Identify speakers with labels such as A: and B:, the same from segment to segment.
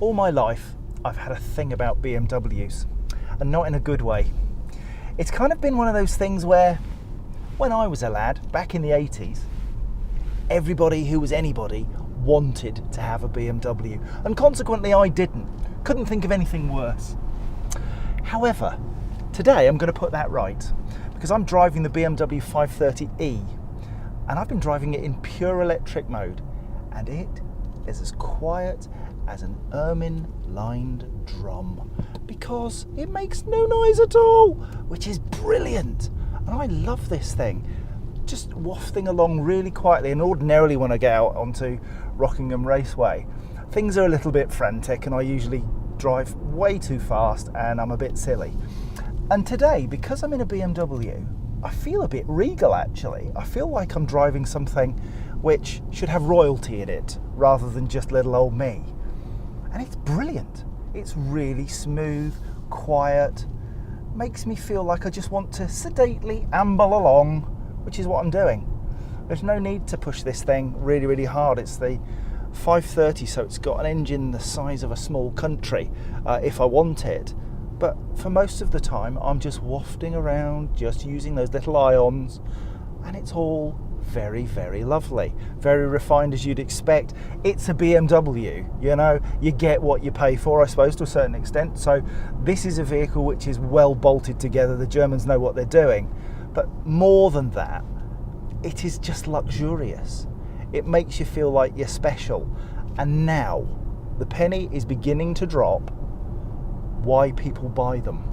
A: All my life, I've had a thing about BMWs, and not in a good way. It's kind of been one of those things where, when I was a lad, back in the 80s, everybody who was anybody wanted to have a BMW, and consequently I didn't. Couldn't think of anything worse. However, today I'm going to put that right, because I'm driving the BMW 530e, and I've been driving it in pure electric mode, and it is as quiet as an ermine-lined drum, because it makes no noise at all, which is brilliant. And I love this thing, just wafting along really quietly. And ordinarily when I get out onto Rockingham Raceway, things are a little bit frantic and I usually drive way too fast and I'm a bit silly. And today, because I'm in a BMW, I feel a bit regal actually. I feel like I'm driving something which should have royalty in it rather than just little old me. And it's brilliant. It's really smooth, quiet, makes me feel like I just want to sedately amble along, which is what I'm doing. There's no need to push this thing really, really hard. It's the 530, so it's got an engine the size of a small country if I want it. But for most of the time, I'm just wafting around, just using those little ions, and it's all very, very lovely. Very refined as you'd expect. It's a BMW, you know, you get what you pay for, I suppose, to a certain extent. So this is a vehicle which is well bolted together. The Germans know what they're doing. But more than that, it is just luxurious. It makes you feel like you're special. And now the penny is beginning to drop why people buy them.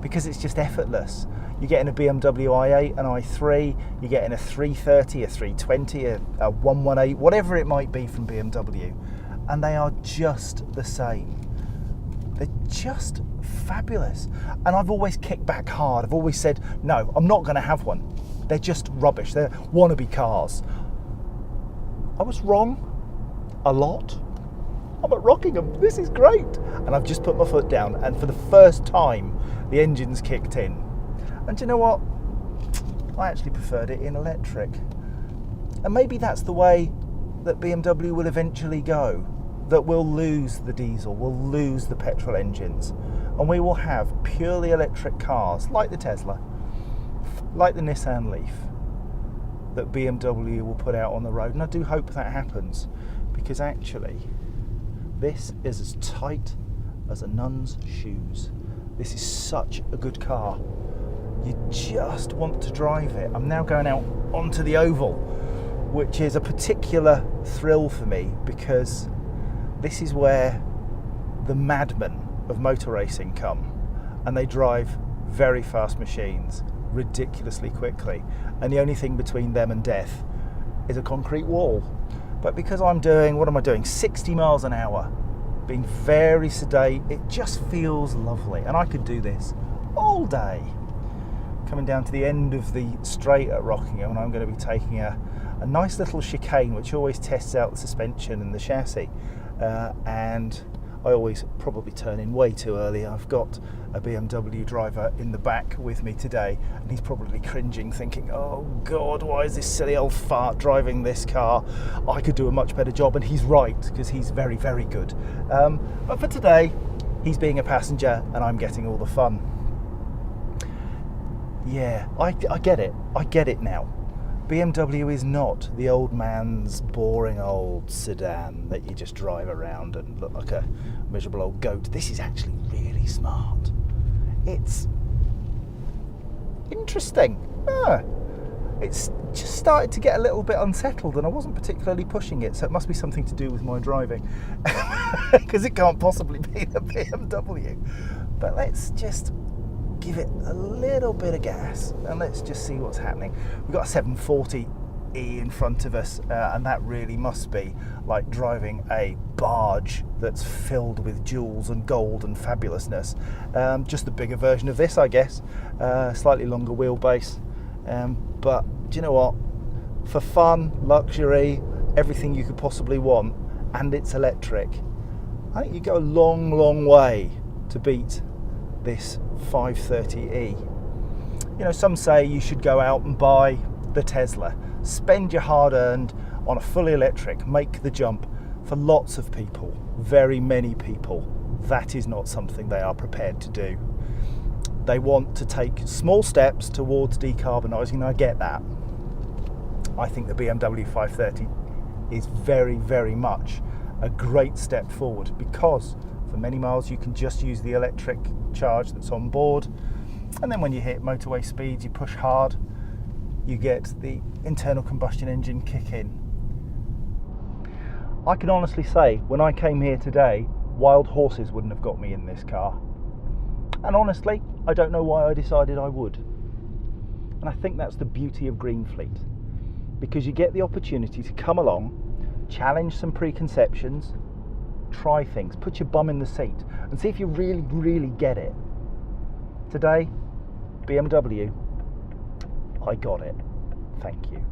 A: Because it's just effortless. You get in a BMW i8, an i3, you get in a 330, a 320, a 118, whatever it might be from BMW, and they are just the same. They're just fabulous. And I've always kicked back hard. I've always said, no, I'm not going to have one. They're just rubbish. They're wannabe cars. I was wrong a lot. I'm at Rockingham. This is great. And I've just put my foot down, and for the first time, the engine's kicked in. And do you know what? I actually preferred it in electric. And maybe that's the way that BMW will eventually go. That we'll lose the diesel, we'll lose the petrol engines, and we will have purely electric cars like the Tesla, like the Nissan Leaf, that BMW will put out on the road. And I do hope that happens, because actually this is as tight as a nun's shoes. This is such a good car. You just want to drive it. I'm now going out onto the oval, which is a particular thrill for me, because this is where the madmen of motor racing come, and they drive very fast machines ridiculously quickly, and the only thing between them and death is a concrete wall. But because I'm doing, what am I doing, 60 miles an hour, being very sedate, it just feels lovely. And I could do this all day. Coming down to the end of the straight at Rockingham, and I'm going to be taking a nice little chicane which always tests out the suspension and the chassis, and I always probably turn in way too early. I've got a BMW driver in the back with me today, and he's probably cringing, thinking, oh God, why is this silly old fart driving this car? I could do a much better job. And he's right, because he's very, very good. But for today, he's being a passenger and I'm getting all the fun. Yeah, I get it. I get it now. BMW is not the old man's boring old sedan that you just drive around and look like a miserable old goat. This is actually really smart. It's interesting. It's just started to get a little bit unsettled, and I wasn't particularly pushing it, so it must be something to do with my driving, because it can't possibly be the BMW. But let's just give it a little bit of gas and let's just see what's happening. We've got a 740e in front of us, and that really must be like driving a barge that's filled with jewels and gold and fabulousness. Just a bigger version of this, I guess. Slightly longer wheelbase, but do you know what? For fun, luxury, everything you could possibly want, and it's electric, I think you go a long, long way to beat this 530e. You know, some say you should go out and buy the Tesla, spend your hard-earned on a fully electric, make the jump For lots of people, very many people, that is not something they are prepared to do. They want to take small steps towards decarbonising, and I get that. I think the BMW 530 is very, very much a great step forward, because for many miles you can just use the electric charge that's on board, and then when you hit motorway speeds, you push hard, you get the internal combustion engine kick in. I can honestly say, when I came here today, wild horses wouldn't have got me in this car. And honestly, I don't know why I decided I would. And I think that's the beauty of Greenfleet, because you get the opportunity to come along, challenge some preconceptions, try things, put your bum in the seat, and see if you really, really get it. Today, BMW, I got it. Thank you.